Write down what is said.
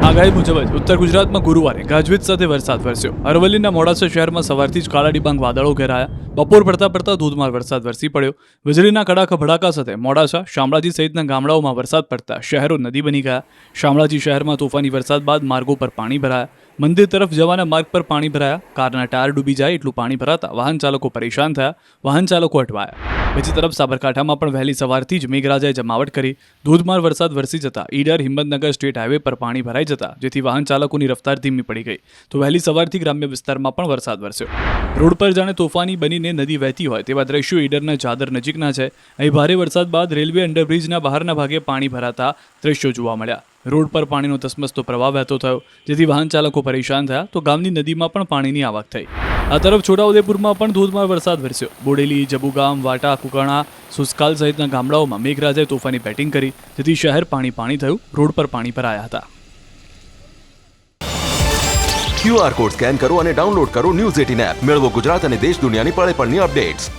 આગાહી મુજબ જ ઉત્તર ગુજરાતમાં ગુરુવારે ગાજવીજ સાથે વરસાદ વરસ્યો. અરવલ્લીના મોડાસા શહેરમાં સવારથી જ કાળા ડિબાંગ વાદળો ઘેરાયા. બપોર પડતા ધોધમાર વરસાદ વરસી પડ્યો. વીજળીના કડાકા ભડાકા સાથે મોડાસા, શામળાજી સહિતના ગામડાઓમાં વરસાદ પડતા શહેરો નદી બની ગયા. શામળાજી શહેરમાં તોફાની વરસાદ બાદ માર્ગો પર પાણી ભરાયા. મંદિર તરફ જવાના માર્ગ પર પાણી ભરાયા. કારના ટાયર ડૂબી જાય એટલું પાણી ભરાતા વાહન ચાલકો પરેશાન થયા. વાહન ચાલકો અટવાયા. બીજી તરફ સાબરકાંઠામાં પણ વહેલી સવારથી જ મેઘરાજાએ જમાવટ કરી. ધોધમાર વરસાદ વરસી જતા ઈડર હિંમતનગર સ્ટેટ હાઈવે પર પાણી ભરાઈ જતા જેથી વાહન ચાલકોની રફતાર ધીમી પડી ગઈ. તો વહેલી સવારથી ગ્રામ્ય વિસ્તારમાં પણ વરસાદ વરસ્યો. રોડ પર જાણે તોફાની બનીને નદી વહેતી હોય તેવા દ્રશ્યો ઈડરના ચાદર નજીકના છે. અહીં ભારે વરસાદ બાદ રેલવે અંડરબ્રિજના બહારના ભાગે પાણી ભરાતા દ્રશ્યો જોવા મળ્યા. રોડ પર પાણીનો ધસમસતો પ્રવાહ વહેતો થયો જેથી વાહન ચાલકો પરેશાન થયા. તો ગામની નદીમાં પણ પાણીની આવક થઈ. આ તરફ છોટાઉદેપુરમાં પણ ધોધમાર વરસાદ વરસ્યો. બોડેલી, જબુગામ, વાટા, કુકાણા, સુસ્કાલ સહિતના ગામડાઓમાં મેઘરાજાએ તોફાની બેટિંગ કરી જેથી શહેર પાણી થયું. રોડ પર પાણી ભરાયા હતા. QR કોડ સ્કેન કરો અને ડાઉનલોડ કરો ન્યૂઝ 18 એપ. મેળવો ગુજરાત અને દેશ દુનિયાની પળે પળની અપડેટ્સ.